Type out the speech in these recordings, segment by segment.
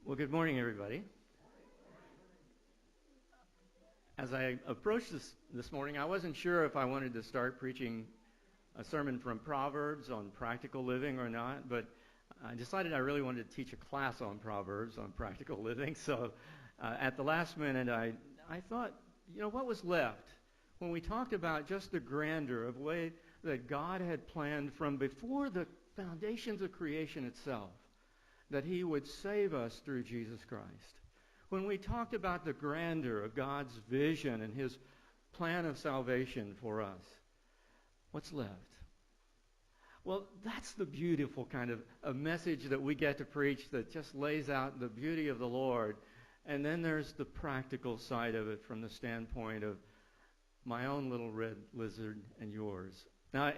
Well, good morning, everybody. As I approached this morning, I wasn't sure if I wanted to start preaching a sermon from Proverbs on practical living or not, but I decided I really wanted to teach a class on Proverbs on practical living. So at the last minute, I thought, what was left when we talked about just the grandeur of the way that God had planned from before the foundations of creation itself, that he would save us through Jesus Christ. When we talked about the grandeur of God's vision and his plan of salvation for us, what's left? Well, that's the beautiful kind of a message that we get to preach that just lays out the beauty of the Lord. And then there's the practical side of it from the standpoint of my own little red lizard and yours. Now,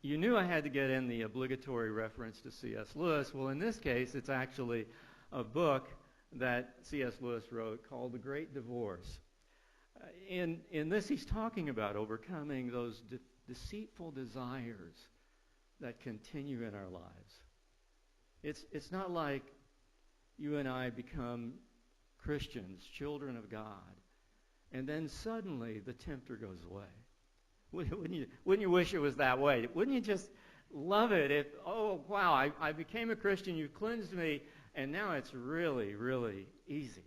you knew I had to get in the obligatory reference to C.S. Lewis. Well, in this case, it's actually a book that C.S. Lewis wrote called The Great Divorce. In this, he's talking about overcoming those deceitful desires that continue in our lives. It's not like you and I become Christians, children of God, and then suddenly the tempter goes away. Wouldn't you wish it was that way? Wouldn't you just love it if, oh, wow, I became a Christian, you cleansed me, and now it's really, really easy.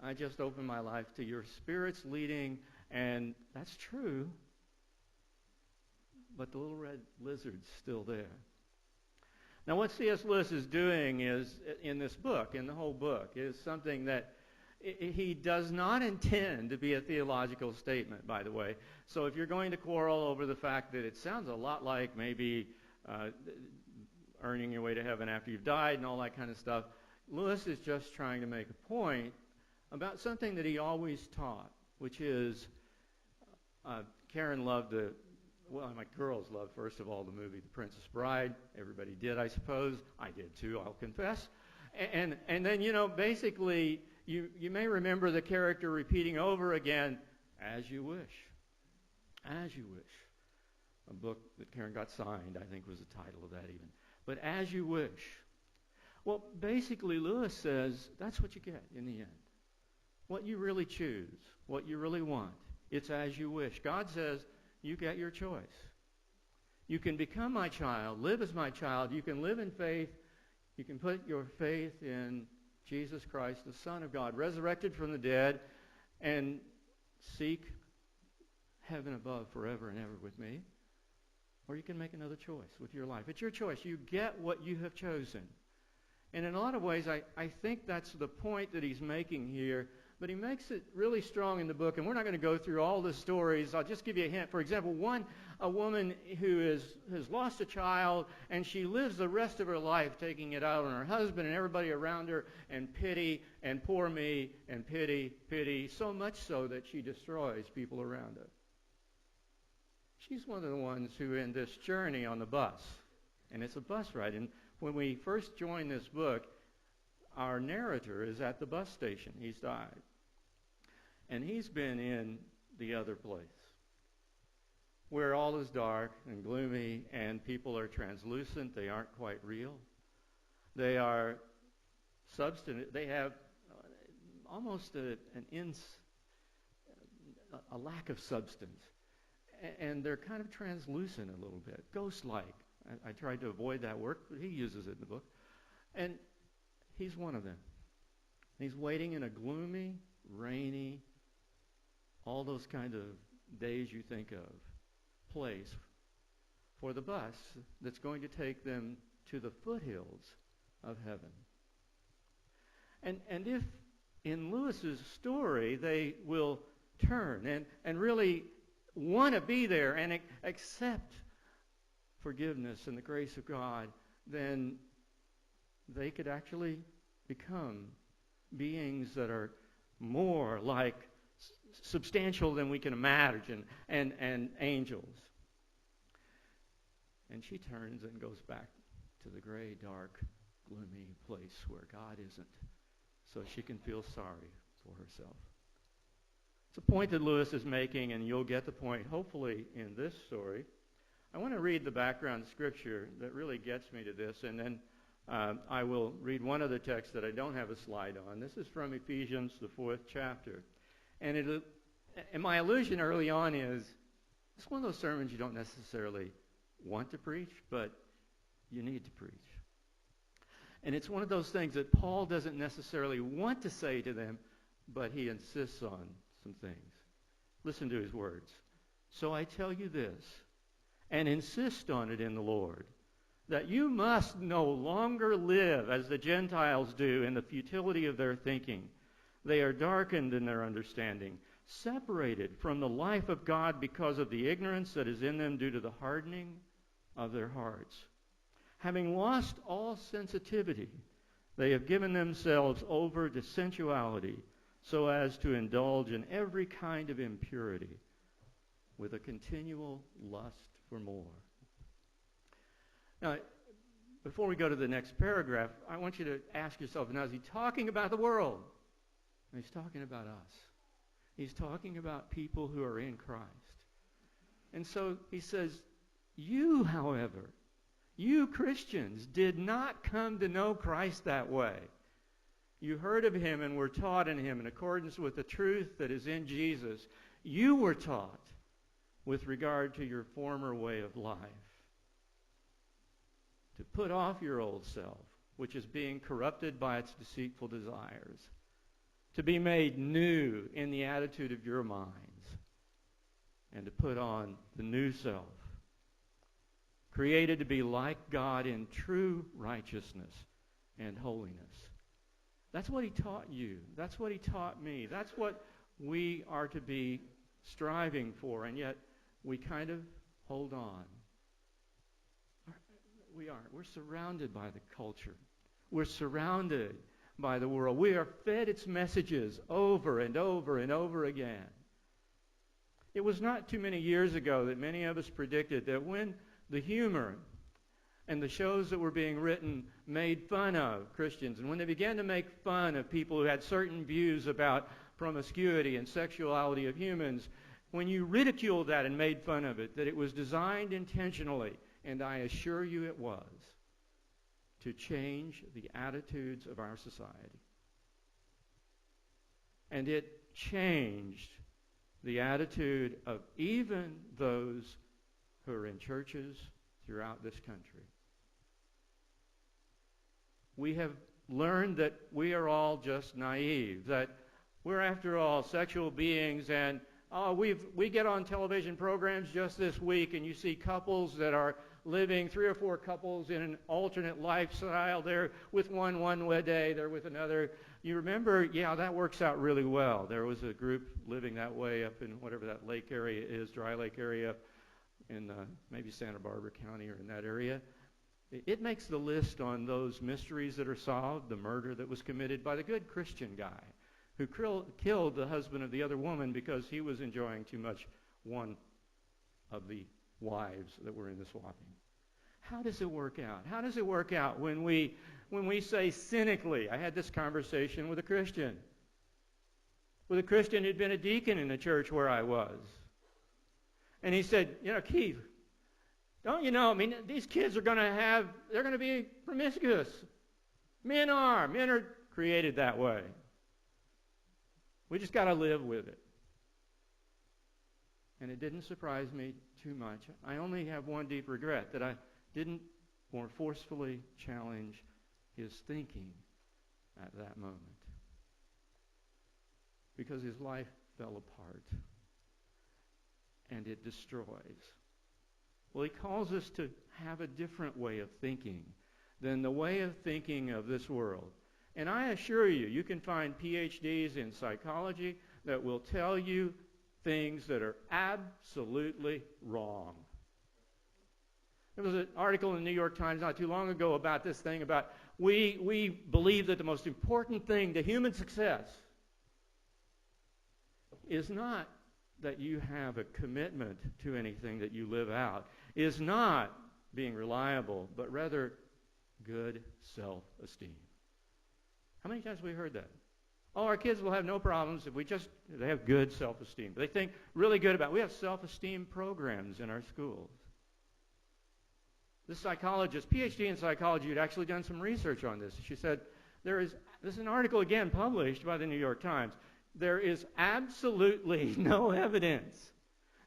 I just opened my life to your Spirit's leading, and that's true, but the little red lizard's still there. Now, what C.S. Lewis is doing is, in this book, in the whole book, is something that he does not intend to be a theological statement, by the way. So if you're going to quarrel over the fact that it sounds a lot like maybe earning your way to heaven after you've died and all that kind of stuff, Lewis is just trying to make a point about something that he always taught, which is Karen loved my girls loved, first of all, the movie The Princess Bride. Everybody did, I suppose. I did too, I'll confess. And then, basically, you may remember the character repeating over again, as you wish. As you wish. A book that Karen got signed, I think was the title of that even. But as you wish. Well, basically, Lewis says that's what you get in the end. What you really choose, what you really want, it's as you wish. God says you get your choice. You can become my child, live as my child. You can live in faith. You can put your faith in Jesus Christ, the Son of God, resurrected from the dead, and seek heaven above forever and ever with me. Or you can make another choice with your life. It's your choice. You get what you have chosen. And in a lot of ways, I think that's the point that he's making here. But he makes it really strong in the book. And we're not going to go through all the stories. I'll just give you a hint. For example, a woman who has lost a child, and she lives the rest of her life taking it out on her husband and everybody around her, and pity, and poor me, and pity, so much so that she destroys people around her. She's one of the ones who in this journey on the bus, and it's a bus ride. And when we first joined this book, our narrator is at the bus station. He's died. And he's been in the other place, where all is dark and gloomy and people are translucent. They aren't quite real. They are substantive. They have almost a lack of substance. And they're kind of translucent a little bit, ghost-like. I tried to avoid that word, but he uses it in the book. And he's one of them. He's waiting in a gloomy, rainy, all those kind of days you think of, place for the bus that's going to take them to the foothills of heaven. And if in Lewis's story they will turn and really want to be there and accept forgiveness and the grace of God, then they could actually become beings that are more like substantial than we can imagine, and angels. And she turns and goes back to the gray, dark, gloomy place where God isn't, so she can feel sorry for herself. It's a point that Lewis is making, and you'll get the point, hopefully, in this story. I want to read the background scripture that really gets me to this, and then I will read one other text that I don't have a slide on. This is from Ephesians, the 4th chapter. And my allusion early on is, it's one of those sermons you don't necessarily want to preach, but you need to preach. And it's one of those things that Paul doesn't necessarily want to say to them, but he insists on some things. Listen to his words. So I tell you this, and insist on it in the Lord, that you must no longer live as the Gentiles do in the futility of their thinking. They are darkened in their understanding, separated from the life of God because of the ignorance that is in them due to the hardening of their hearts. Having lost all sensitivity, they have given themselves over to sensuality so as to indulge in every kind of impurity with a continual lust for more. Now, before we go to the next paragraph, I want you to ask yourself, now is he talking about the world? No, he's talking about us. He's talking about people who are in Christ. And so he says, you, however, you Christians did not come to know Christ that way. You heard of him and were taught in him in accordance with the truth that is in Jesus. You were taught with regard to your former way of life. To put off your old self, which is being corrupted by its deceitful desires. To be made new in the attitude of your minds. And to put on the new self, created to be like God in true righteousness and holiness. That's what he taught you. That's what he taught me. That's what we are to be striving for, and yet we kind of hold on. We aren't. We're surrounded by the culture. We're surrounded by the world. We are fed its messages over and over and over again. It was not too many years ago that many of us predicted that when the humor and the shows that were being written made fun of Christians, and when they began to make fun of people who had certain views about promiscuity and sexuality of humans, when you ridiculed that and made fun of it, that it was designed intentionally, and I assure you it was, to change the attitudes of our society. And it changed the attitude of even those who are in churches throughout this country. We have learned that we are all just naive, that we're after all sexual beings, and we get on television programs just this week and you see couples that are living, 3 or 4 couples in an alternate lifestyle. They're with one day, they're with another. You remember, yeah, that works out really well. There was a group living that way up in whatever that lake area is, dry lake area, in maybe Santa Barbara County or in that area. It makes the list on those mysteries that are solved, the murder that was committed by the good Christian guy who killed the husband of the other woman because he was enjoying too much one of the wives that were in the swapping. How does it work out? How does it work out when we say cynically, I had this conversation with a Christian who'd been a deacon in the church where I was. And he said, Keith, don't you know, these kids they're going to be promiscuous. Men are created that way. We just got to live with it. And it didn't surprise me too much. I only have one deep regret, that I didn't more forcefully challenge his thinking at that moment. Because his life fell apart. And it destroys. Well, he calls us to have a different way of thinking than the way of thinking of this world. And I assure you, you can find PhDs in psychology that will tell you things that are absolutely wrong. There was an article in the New York Times not too long ago about this thing about we believe that the most important thing to human success is not that you have a commitment to anything that you live out, is not being reliable, but rather good self-esteem. How many times have we heard that? Oh, our kids will have no problems if they have good self-esteem. They think really good about it. We have self-esteem programs in our schools. This psychologist, PhD in psychology, had actually done some research on this. She said, this is an article again published by the New York Times. There is absolutely no evidence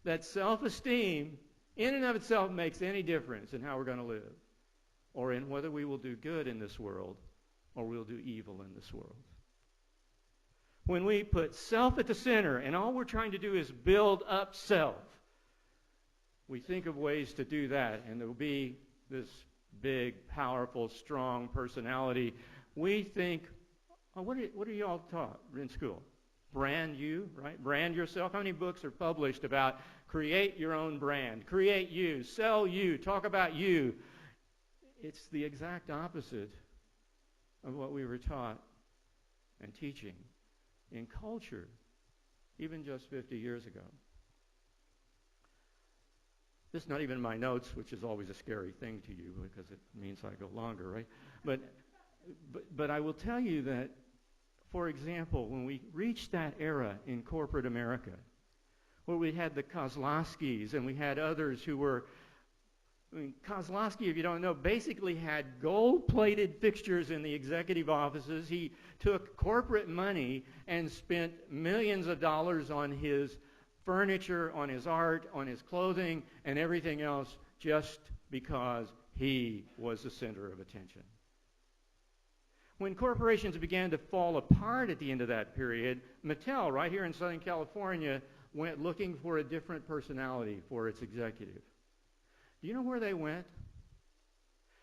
that self-esteem in and of itself makes any difference in how we're going to live, or in whether we will do good in this world or we'll do evil in this world. When we put self at the center and all we're trying to do is build up self, we think of ways to do that, and there will be this big, powerful, strong personality. We think, oh, what are you all taught in school? Brand you, right? Brand yourself. How many books are published about create your own brand, create you, sell you, talk about you? It's the exact opposite of what we were taught and teaching in culture, even just 50 years ago. This is not even my notes, which is always a scary thing to you because it means I go longer, right? But I will tell you that, for example, when we reached that era in corporate America, where we had the Kozlowskis and we had others who were, Kozlowski, if you don't know, basically had gold-plated fixtures in the executive offices. He took corporate money and spent millions of dollars on his furniture, on his art, on his clothing, and everything else just because he was the center of attention. When corporations began to fall apart at the end of that period, Mattel, right here in Southern California, went looking for a different personality for its executive. Do you know where they went?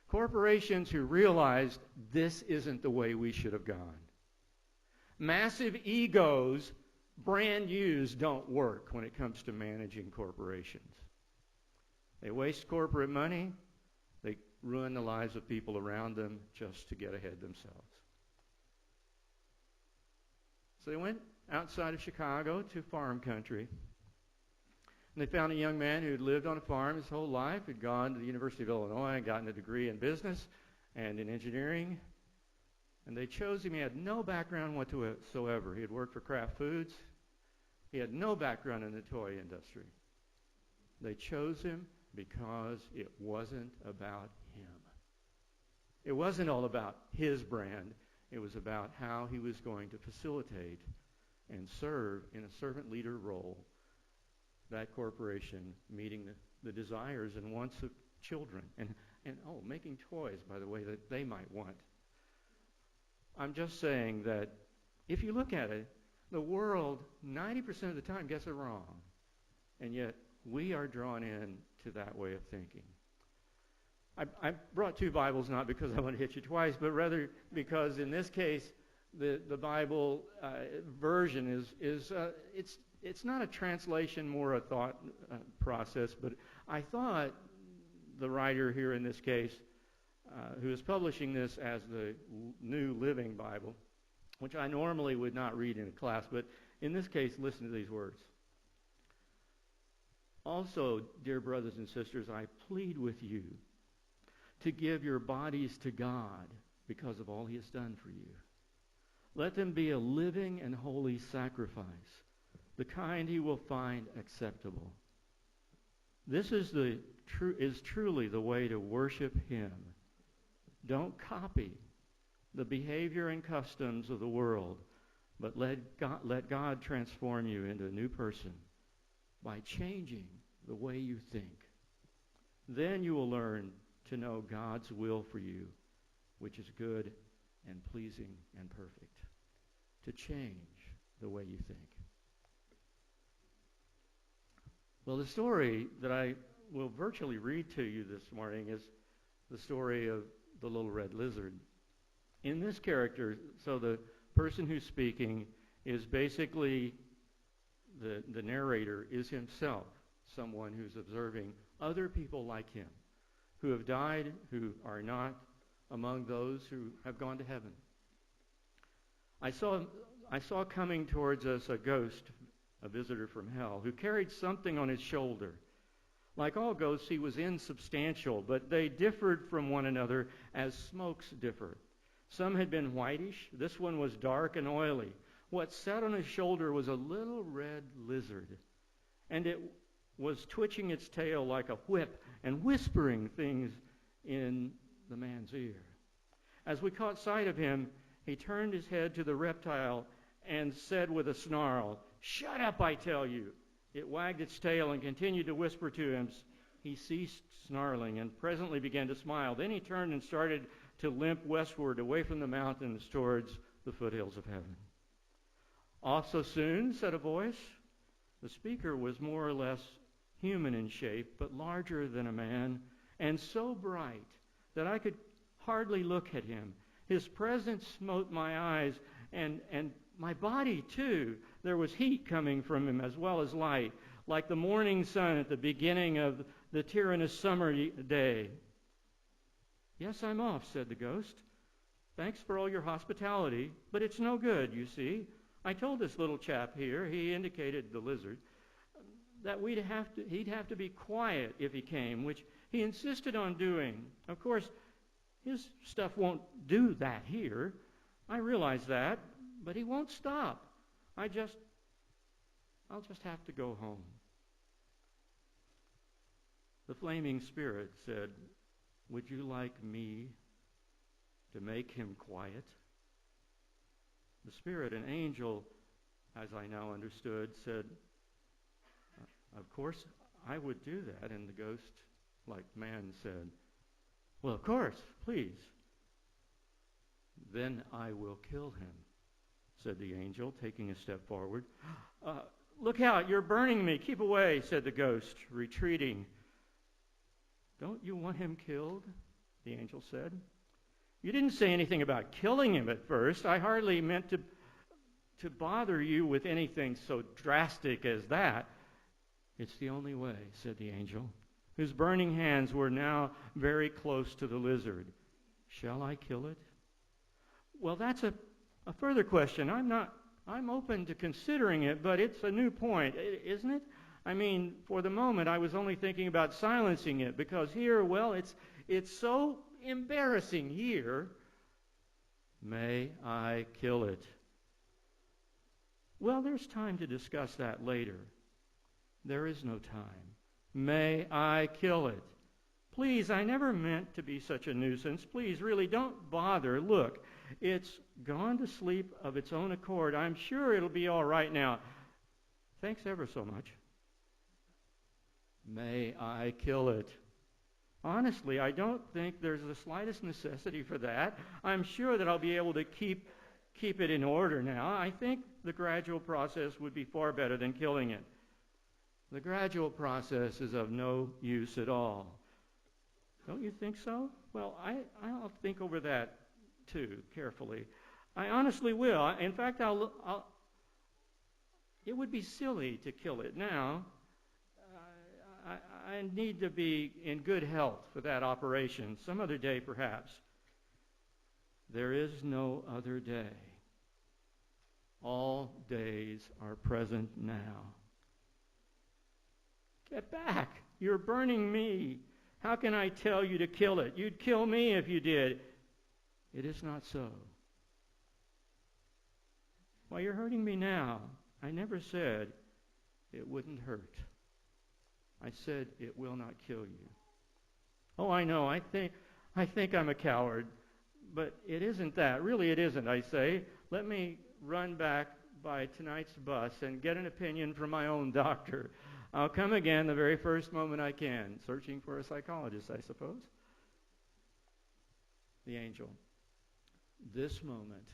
Corporations who realized this isn't the way we should have gone. Massive egos, brand yous, don't work when it comes to managing corporations. They waste corporate money. They ruin the lives of people around them just to get ahead themselves. So they went outside of Chicago to farm country. And they found a young man who had lived on a farm his whole life, had gone to the University of Illinois and gotten a degree in business and in engineering. And they chose him. He had no background whatsoever. He had worked for Kraft Foods. He had no background in the toy industry. They chose him because it wasn't about him. It wasn't all about his brand. It was about how he was going to facilitate and serve in a servant leader role that corporation, meeting the desires and wants of children, and making toys, by the way, that they might want. I'm just saying that if you look at it, the world 90% of the time gets it wrong, and yet we are drawn in to that way of thinking. I brought two Bibles not because I want to hit you twice, but rather because in this case the Bible version it's not a translation, more a thought process. But I thought the writer here in this case, who is publishing this as the New Living Bible, which I normally would not read in a class, but in this case, listen to these words. Also, dear brothers and sisters, I plead with you to give your bodies to God because of all he has done for you. Let them be a living and holy sacrifice, the kind he will find acceptable. This is truly the way to worship him. Don't copy the behavior and customs of the world, but let God transform you into a new person by changing the way you think. Then you will learn to know God's will for you, which is good and pleasing and perfect. To change the way you think. Well, the story that I will virtually read to you this morning is the story of the little red lizard. In this character, so the person who's speaking is basically the narrator is himself, someone who's observing other people like him, who have died, who are not among those who have gone to heaven. I saw coming towards us a ghost, a visitor from hell, who carried something on his shoulder. Like all ghosts, he was insubstantial, but they differed from one another as smokes differ. Some had been whitish. This one was dark and oily. What sat on his shoulder was a little red lizard, and it was twitching its tail like a whip and whispering things in the man's ear. As we caught sight of him, he turned his head to the reptile and said with a snarl, "Shut up, I tell you." It wagged its tail and continued to whisper to him. He ceased snarling and presently began to smile. Then he turned and started to limp westward away from the mountains towards the foothills of heaven. "Off so soon?" said a voice. The speaker was more or less human in shape, but larger than a man, and so bright that I could hardly look at him. His presence smote my eyes and my body too. There was heat coming from him as well as light, like the morning sun at the beginning of the tyrannous summer day. "Yes, I'm off," said the ghost. "Thanks for all your hospitality, but it's no good, you see. I told this little chap here," he indicated the lizard, "that he'd have to be quiet if he came, which he insisted on doing. Of course, his stuff won't do that here. I realize that, but he won't stop. I'll just have to go home." The flaming spirit said, "Would you like me to make him quiet?" The spirit, an angel, as I now understood, said, "Of course I would do that." And the ghost, like man, said, "Well, of course, please." "Then I will kill him," said the angel, taking a step forward. "Look out, you're burning me. Keep away," said the ghost, retreating. "Don't you want him killed?" the angel said. "You didn't say anything about killing him at first. I hardly meant to bother you with anything so drastic as that." "It's the only way," said the angel, whose burning hands were now very close to the lizard. "Shall I kill it?" "Well, that's a further question. I'm open to considering it, but it's a new point, isn't it? I mean, for the moment, I was only thinking about silencing it, because here, well, it's so embarrassing here." "May I kill it?" "Well, there's time to discuss that later." "There is no time. May I kill it?" "Please, I never meant to be such a nuisance. Please, really, don't bother. Look, it's gone to sleep of its own accord. I'm sure it'll be all right now. Thanks ever so much." "May I kill it?" "Honestly, I don't think there's the slightest necessity for that. I'm sure that I'll be able to keep it in order now. I think the gradual process would be far better than killing it." "The gradual process is of no use at all." "Don't you think so?" "Well, I'll think over that too carefully. I honestly will. In fact, it would be silly to kill it now. I need to be in good health for that operation. Some other day, perhaps." "There is no other day. All days are present now." "Get back. You're burning me. How can I tell you to kill it? You'd kill me if you did." "It is not so." "Why, you're hurting me now. I never said it wouldn't hurt. I said it will not kill you." "Oh, I know. I think I'm a coward. But it isn't that. Really, it isn't, I say. Let me run back by tonight's bus and get an opinion from my own doctor. I'll come again the very first moment I can. Searching for a psychologist, I suppose." The angel, "This moment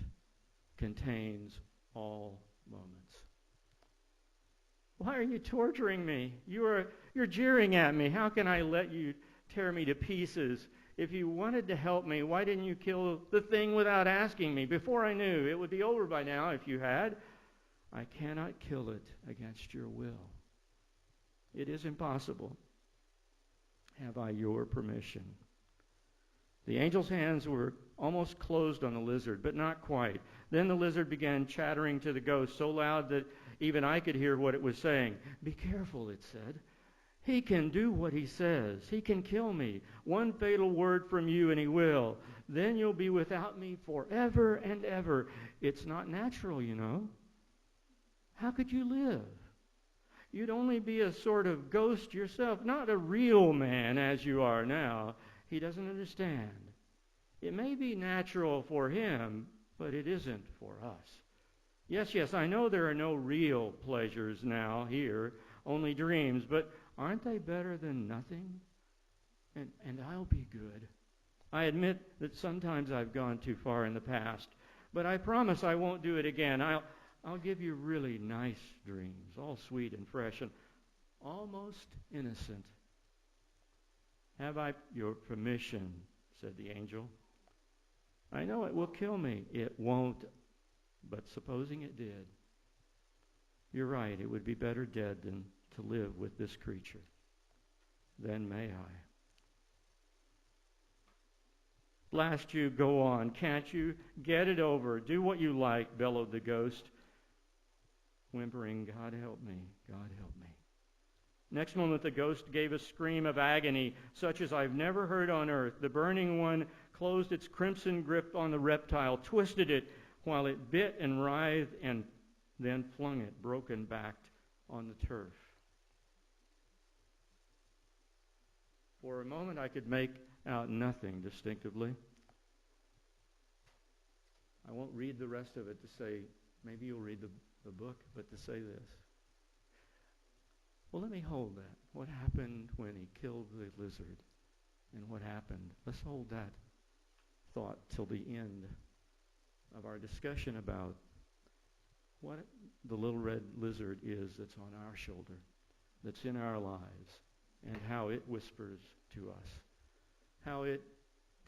contains all moments." "Why are you torturing me? You're jeering at me. How can I let you tear me to pieces? If you wanted to help me, why didn't you kill the thing without asking me? Before I knew, it would be over by now if you had." "I cannot kill it against your will. It is impossible. Have I your permission?" The angel's hands were almost closed on the lizard, but not quite. Then the lizard began chattering to the ghost so loud that even I could hear what it was saying. "Be careful," it said. "He can do what he says. He can kill me. One fatal word from you and he will. Then you'll be without me forever and ever. It's not natural, you know. How could you live? You'd only be a sort of ghost yourself, not a real man as you are now." He doesn't understand. It may be natural for him, but it isn't for us. Yes, I know there are no real pleasures now here, only dreams, but aren't they better than nothing? And I'll be good. I admit that sometimes I've gone too far in the past, but I promise I won't do it again. I'll give you really nice dreams, all sweet and fresh and almost innocent. Have I your permission, said the angel. I know it will kill me. It won't, but supposing it did. You're right, it would be better dead than to live with this creature. Then may I. Blast you, go on. Can't you? Get it over. Do what you like, bellowed the ghost, whimpering, God help me, God help me. Next moment, the ghost gave a scream of agony, such as I've never heard on earth. The burning one closed its crimson grip on the reptile, twisted it while it bit and writhed, and then flung it, broken-backed, on the turf. For a moment, I could make out nothing distinctively. I won't read the rest of it to say, maybe you'll read the book, but to say this. Well, let me hold that. What happened when he killed the lizard? And what happened? Let's hold that thought till the end of our discussion about what the little red lizard is that's on our shoulder, that's in our lives, and how it whispers to us, how it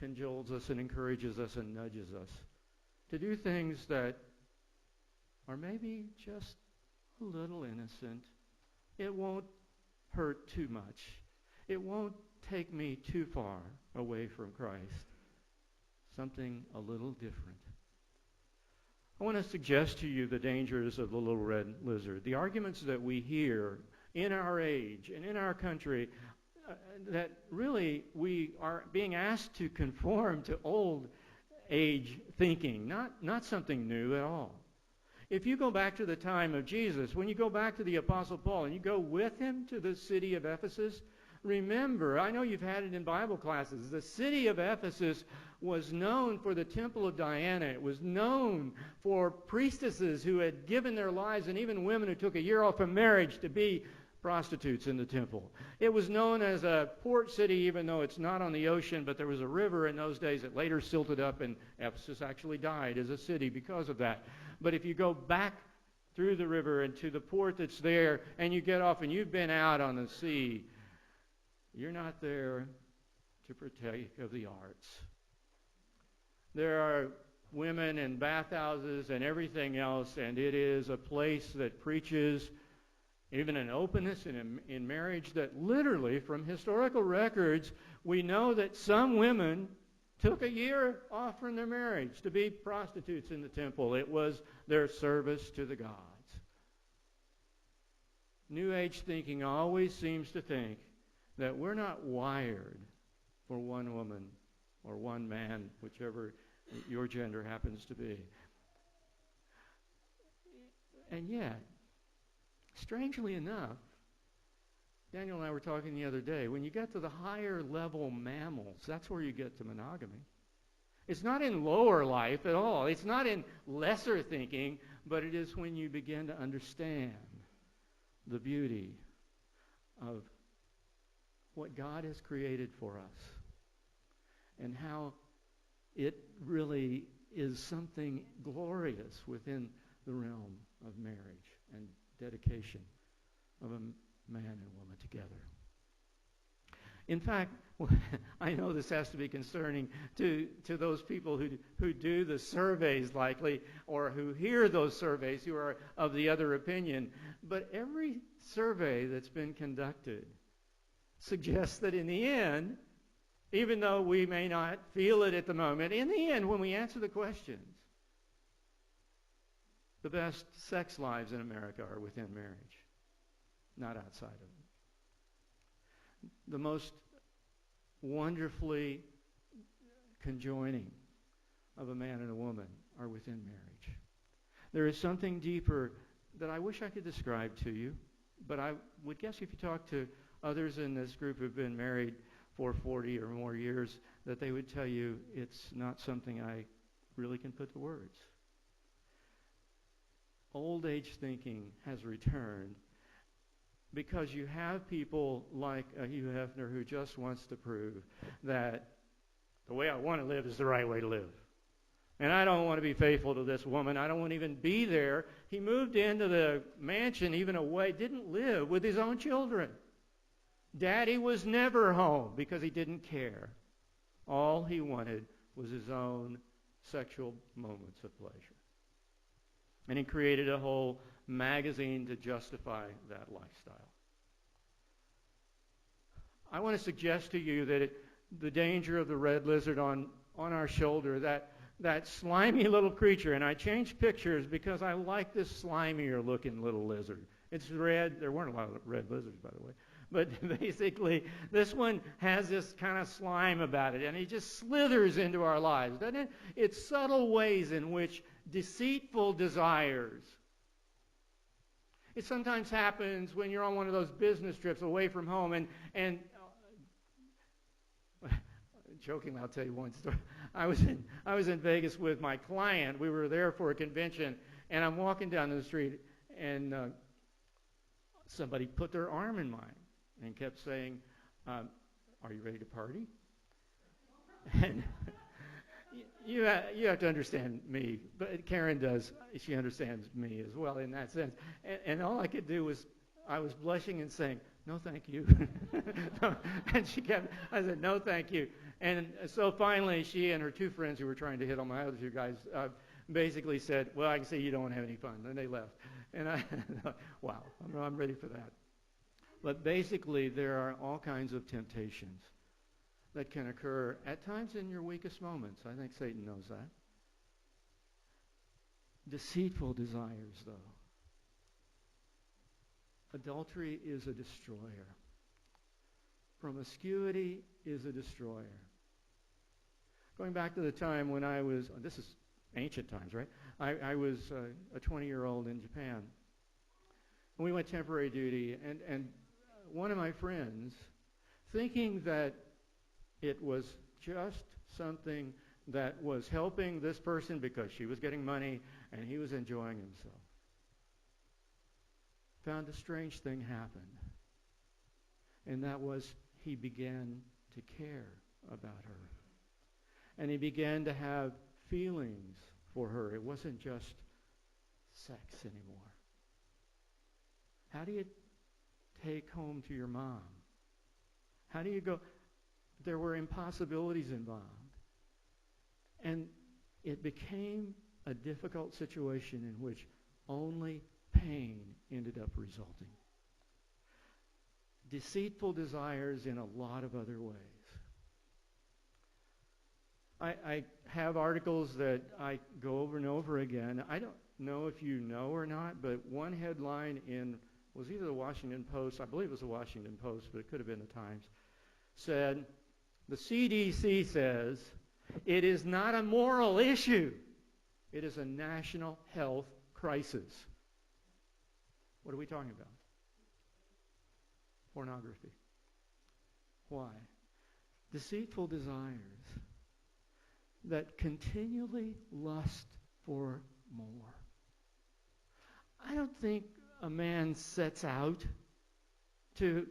cajoles us and encourages us and nudges us to do things that are maybe just a little innocent. It won't hurt too much. It won't take me too far away from Christ. Something a little different. I want to suggest to you the dangers of the little red lizard. The arguments that we hear in our age and in our country that really we are being asked to conform to old age thinking, not something new at all. If you go back to the time of Jesus, when you go back to the Apostle Paul and you go with him to the city of Ephesus, remember, I know you've had it in Bible classes, the city of Ephesus was known for the temple of Diana. It was known for priestesses who had given their lives, and even women who took a year off from marriage to be prostitutes in the temple. It was known as a port city, even though it's not on the ocean, but there was a river in those days that later silted up, and Ephesus actually died as a city because of that. But if you go back through the river and to the port that's there, and you get off and you've been out on the sea, you're not there to partake of the arts. There are women and bathhouses and everything else, and it is a place that preaches even an openness in marriage that literally, from historical records, we know that some women took a year off from their marriage to be prostitutes in the temple. It was their service to the gods. New Age thinking always seems to think that we're not wired for one woman or one man, whichever your gender happens to be. And yet, strangely enough, Daniel and I were talking the other day, when you get to the higher level mammals, that's where you get to monogamy. It's not in lower life at all. It's not in lesser thinking, but it is when you begin to understand the beauty of what God has created for us and how it really is something glorious within the realm of marriage and dedication of a man and woman together. In fact, I know this has to be concerning to those people who do the surveys likely, or who hear those surveys who are of the other opinion, but every survey that's been conducted suggests that in the end, even though we may not feel it at the moment, in the end, when we answer the questions, the best sex lives in America are within marriage, not outside of it. The most wonderfully conjoining of a man and a woman are within marriage. There is something deeper that I wish I could describe to you, but I would guess if you talk to others in this group who've been married for 40 or more years, that they would tell you it's not something I really can put to words. Old age thinking has returned because you have people like Hugh Hefner who just wants to prove that the way I want to live is the right way to live. And I don't want to be faithful to this woman. I don't want to even be there. He moved into the mansion even away, didn't live with his own children. Daddy was never home because he didn't care. All he wanted was his own sexual moments of pleasure. And he created a whole magazine to justify that lifestyle. I want to suggest to you that the danger of the red lizard on our shoulder, that slimy little creature, and I changed pictures because I like this slimier looking little lizard. It's red. There weren't a lot of red lizards, by the way. But basically, this one has this kind of slime about it, and it just slithers into our lives, doesn't it? It's subtle ways in which deceitful desires. It sometimes happens when you're on one of those business trips away from home, and jokingly, I'll tell you one story. I was in Vegas with my client. We were there for a convention, and I'm walking down the street, and somebody put their arm in mine and kept saying, "Are you ready to party?" And you have to understand me, but Karen does. She understands me as well in that sense. And all I could do was, I was blushing and saying, "No, thank you." And I said, "No, thank you." And so finally, she and her two friends who were trying to hit on my other two guys basically said, "Well, I can see you don't want to have any fun." And they left. And I thought, wow, I'm ready for that. But basically, there are all kinds of temptations that can occur at times in your weakest moments. I think Satan knows that. Deceitful desires, though. Adultery is a destroyer. Promiscuity is a destroyer. Going back to the time when I was, this is ancient times, right? I was a 20-year-old in Japan. And we went temporary duty, and one of my friends, thinking that it was just something that was helping this person because she was getting money and he was enjoying himself, found a strange thing happen. And that was he began to care about her. And he began to have feelings for her. It wasn't just sex anymore. How do you take home to your mom? How do you go? There were impossibilities involved. And it became a difficult situation in which only pain ended up resulting. Deceitful desires in a lot of other ways. I have articles that I go over and over again. I don't know if you know or not, but one headline was either the Washington Post, I believe it was the Washington Post, but it could have been the Times, said, the CDC says it is not a moral issue. It is a national health crisis. What are we talking about? Pornography. Why? Deceitful desires that continually lust for more. I don't think a man sets out to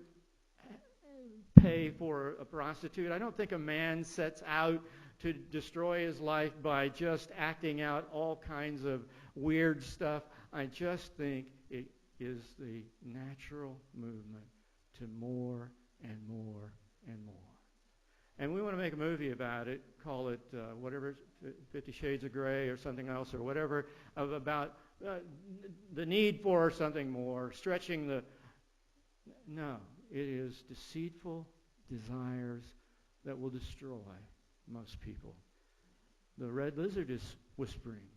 pay for a prostitute. I don't think a man sets out to destroy his life by just acting out all kinds of weird stuff. I just think it is the natural movement to more and more and more. And we want to make a movie about it, call it whatever, 50 Shades of Grey or something else or whatever, about the need for something more, stretching the... No, it is deceitful desires that will destroy most people. The red lizard is whispering,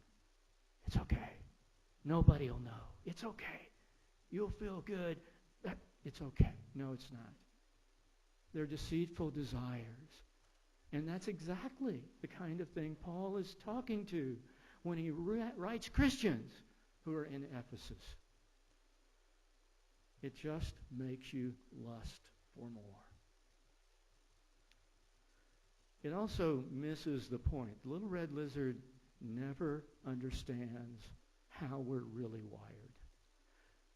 it's okay. Nobody will know. It's okay. You'll feel good. It's okay. No, it's not. They're deceitful desires. And that's exactly the kind of thing Paul is talking to when he writes Christians who are in Ephesus. It just makes you lust for more. it also misses the point. The little red lizard never understands how we're really wired.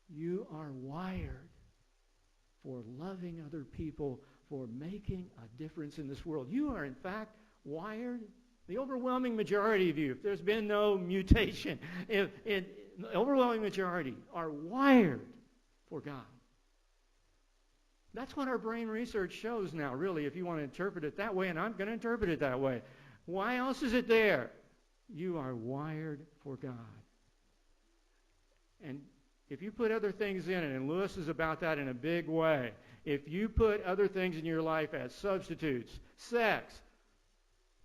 You are wired for loving other people, for making a difference in this world. You are, in fact, wired, the overwhelming majority of you, if there's been no mutation, the overwhelming majority are wired for God. That's what our brain research shows now, really, if you want to interpret it that way, and I'm going to interpret it that way. Why else is it there? You are wired for God. And if you put other things in it, and Lewis is about that in a big way, if you put other things in your life as substitutes, sex,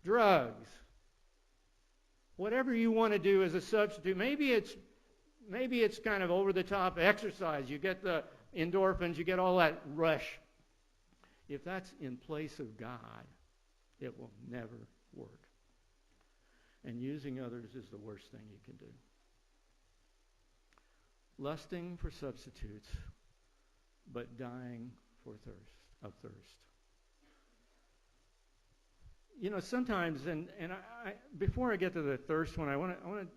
drugs, whatever you want to do as a substitute, maybe it's kind of over-the-top exercise. You get the endorphins, you get all that rush. If that's in place of God, it will never work. And using others is the worst thing you can do. Lusting for substitutes, but dying for thirst. You know, sometimes, and I before I get to the thirst one, I want to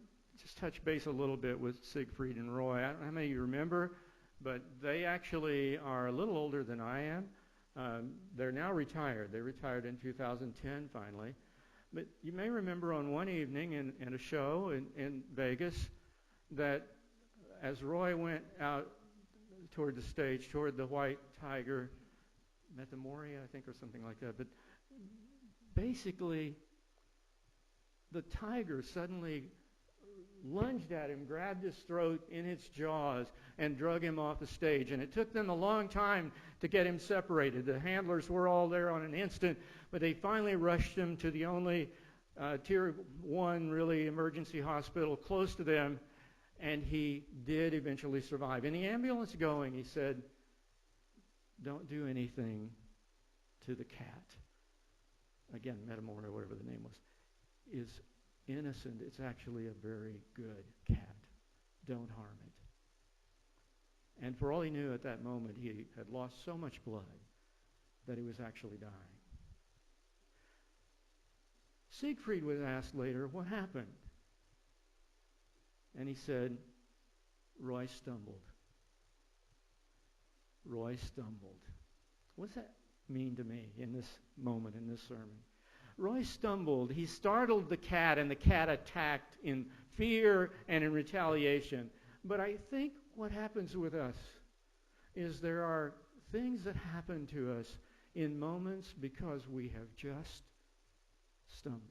just touch base a little bit with Siegfried and Roy. I don't know how many of you remember, but they actually are a little older than I am. They're now retired. They retired in 2010 finally. But you may remember on one evening in a show in Vegas that as Roy went out toward the stage, toward the white tiger, Metamoria, I think, or something like that, but basically the tiger suddenly lunged at him, grabbed his throat in its jaws, and drug him off the stage. And it took them a long time to get him separated. The handlers were all there on an instant, but they finally rushed him to the only Tier 1, really, emergency hospital close to them, and he did eventually survive. In the ambulance going, he said, "Don't do anything to the cat." Again, Metamora, whatever the name was, is innocent. It's actually a very good cat. Don't harm it. And for all he knew at that moment, he had lost so much blood that he was actually dying. Siegfried was asked later, what happened? And he said, Roy stumbled. Roy stumbled. What's that mean to me in this moment, in this sermon? Roy stumbled. He startled the cat, and the cat attacked in fear and in retaliation. But I think what happens with us is there are things that happen to us in moments because we have just stumbled.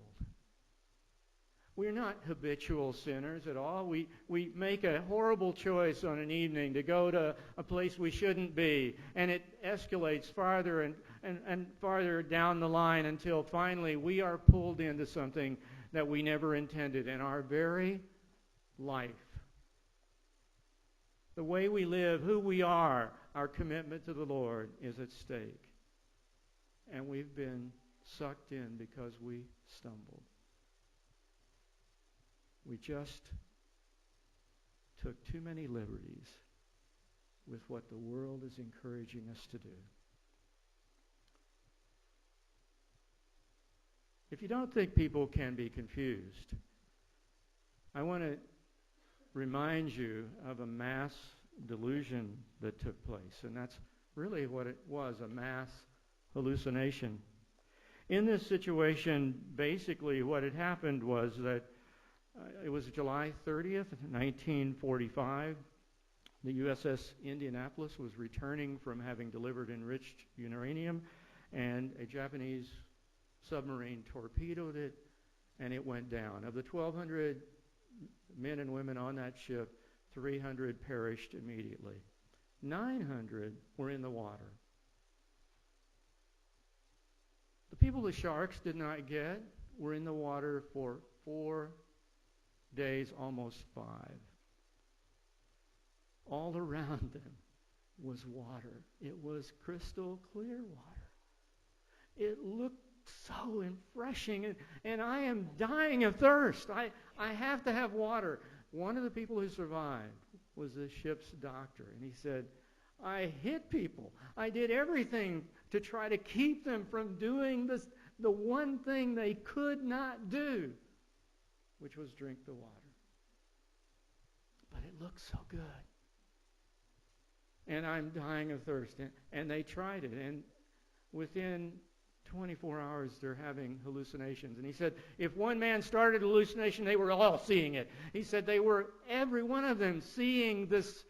We're not habitual sinners at all. We make a horrible choice on an evening to go to a place we shouldn't be, and it escalates farther and farther down the line until finally we are pulled into something that we never intended, and our very life, the way we live, who we are, our commitment to the Lord is at stake. And we've been sucked in because we stumbled. We just took too many liberties with what the world is encouraging us to do. If you don't think people can be confused, I want to remind you of a mass delusion that took place, and that's really what it was, a mass hallucination. In this situation, basically what had happened was that it was July 30th, 1945. The USS Indianapolis was returning from having delivered enriched uranium, and a Japanese submarine torpedoed it, and it went down. Of the 1,200 men and women on that ship, 300 perished immediately. 900 were in the water. The people the sharks did not get were in the water for 4 days, almost 5. All around them was water. It was crystal clear water. It looked so refreshing, and I am dying of thirst. I have to have water. One of the people who survived was the ship's doctor, and he said, I hit people. I did everything to try to keep them from doing the one thing they could not do, which was drink the water. But it looked so good. And I'm dying of thirst. And they tried it. And within 24 hours, they're having hallucinations. And he said, if one man started a hallucination, they were all seeing it. He said they were, every one of them, seeing this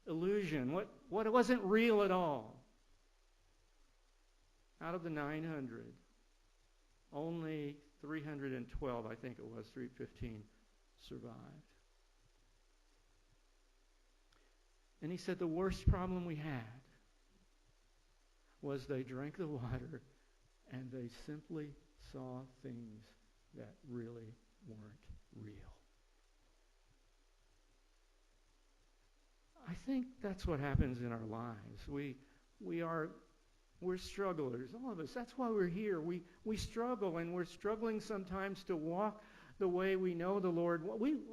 illusion, what wasn't real at all. Out of the 900, only 312, I think it was, 315, survived. And he said the worst problem we had was they drank the water and they simply saw things that really weren't real. I think that's what happens in our lives. We're strugglers, all of us. That's why we're here. We struggle, and we're struggling sometimes to walk the way we know the Lord.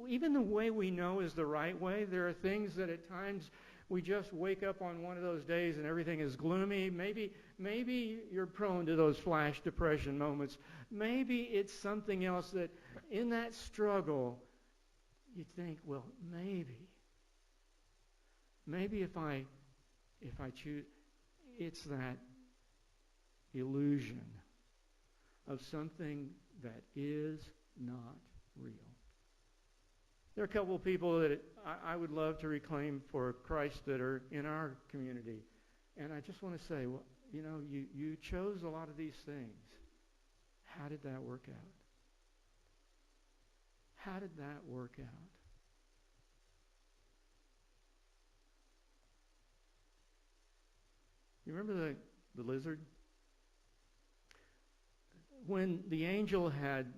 Even the way we know is the right way. There are things that at times we just wake up on one of those days and everything is gloomy. Maybe you're prone to those flash depression moments. Maybe it's something else that in that struggle you think, well, maybe if I choose, it's that illusion of something that is not real. There are a couple of people that I would love to reclaim for Christ that are in our community. And I just want to say, well, you chose a lot of these things. How did that work out? How did that work out? You remember the lizard? When the angel had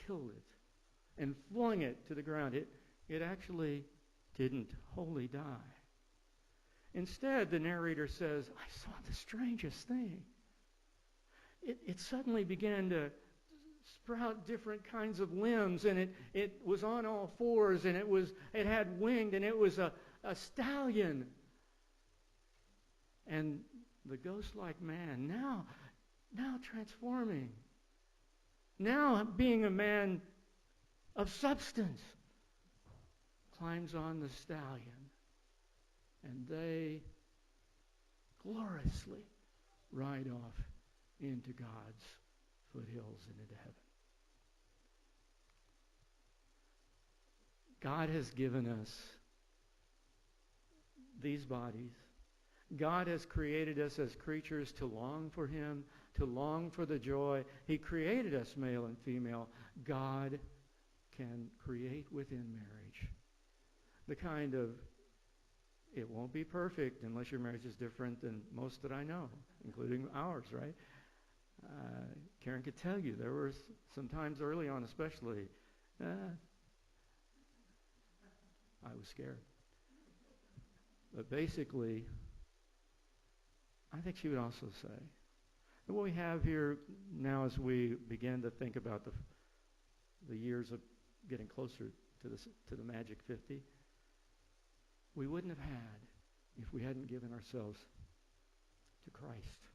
killed it and flung it to the ground, it actually didn't wholly die. Instead, the narrator says, I saw the strangest thing. It suddenly began to sprout different kinds of limbs, and it was on all fours, and it had winged, and it was a stallion. And the ghost-like man, now transforming, now being a man of substance, climbs on the stallion, and they gloriously ride off into God's foothills and into heaven. God has given us these bodies. God has created us as creatures to long for Him, to long for the joy. He created us male and female. God can create within marriage the kind of, it won't be perfect unless your marriage is different than most that I know, including ours, right? Karen could tell you there were some times early on especially, I was scared. But basically, I think she would also say that what we have here now as we begin to think about the years of getting closer to the magic 50, we wouldn't have had if we hadn't given ourselves to Christ.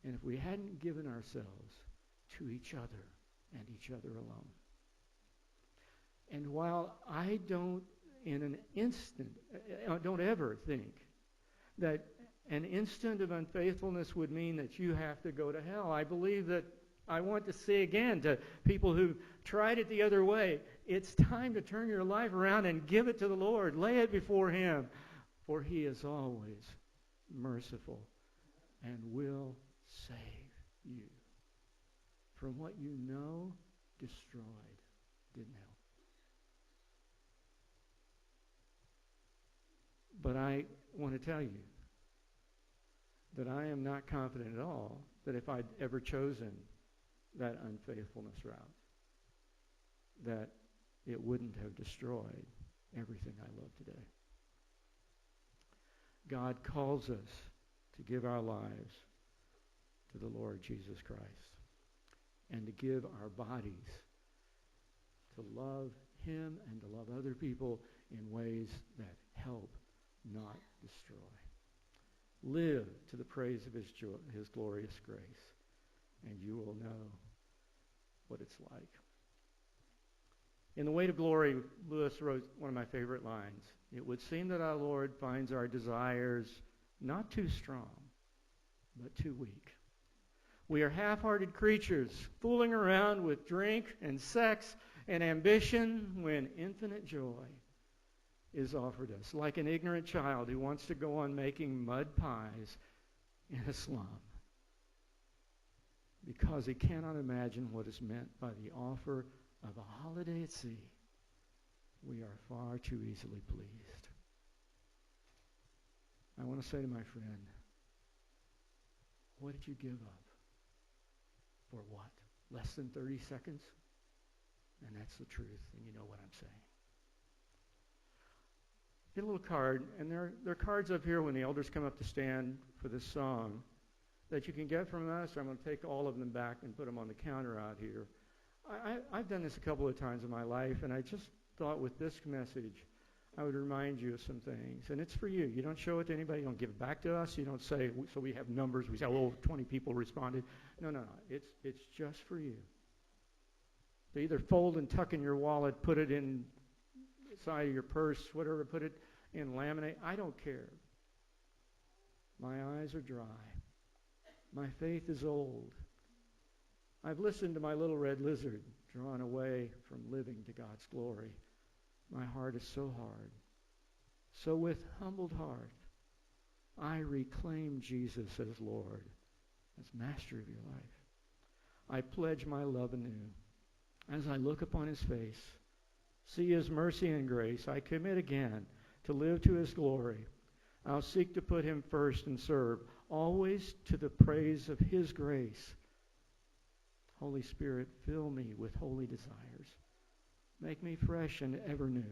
And if we hadn't given ourselves to each other and each other alone. And while I don't in an instant, don't ever think that an instant of unfaithfulness would mean that you have to go to hell. I believe that I want to say again to people who tried it the other way, it's time to turn your life around and give it to the Lord. Lay it before Him, for He is always merciful and will save you from what you know destroyed didn't help. But I want to tell you that I am not confident at all that if I'd ever chosen that unfaithfulness route, that it wouldn't have destroyed everything I love today. God calls us to give our lives to the Lord Jesus Christ and to give our bodies to love Him and to love other people in ways that help, not destroy. Live to the praise of His glorious grace. and you will know what it's like. In The Weight of Glory, Lewis wrote one of my favorite lines. It would seem that our Lord finds our desires not too strong, but too weak. We are half-hearted creatures, fooling around with drink and sex and ambition when infinite joy is offered us, like an ignorant child who wants to go on making mud pies in a slum because he cannot imagine what is meant by the offer of a holiday at sea. We are far too easily pleased. I want to say to my friend, what did you give up? For what? Less than 30 seconds? And that's the truth, and you know what I'm saying. Get a little card, and there are cards up here when the elders come up to stand for this song that you can get from us. I'm going to take all of them back and put them on the counter out here. I've done this a couple of times in my life, and I just thought with this message I would remind you of some things. And it's for you. You don't show it to anybody. You don't give it back to us. You don't say, so we have numbers. We say, oh, 20 people responded. No. It's just for you. So either fold and tuck in your wallet, put it inside of your purse, whatever, put it in laminate. I don't care. My eyes are dry. My faith is old. I've listened to my little red lizard drawn away from living to God's glory. My heart is so hard. So with humbled heart, I reclaim Jesus as Lord, as master of your life. I pledge my love anew. As I look upon his face, see his mercy and grace, I commit again to live to his glory. I'll seek to put him first and serve, always to the praise of his grace. Holy Spirit, fill me with holy desires. Make me fresh and ever new.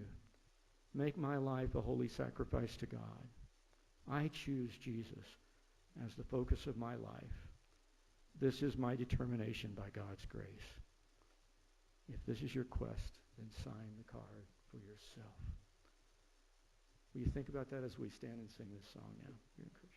Make my life a holy sacrifice to God. I choose Jesus as the focus of my life. This is my determination by God's grace. If this is your quest, then sign the card for yourself. Will you think about that as we stand and sing this song now? You're encouraged.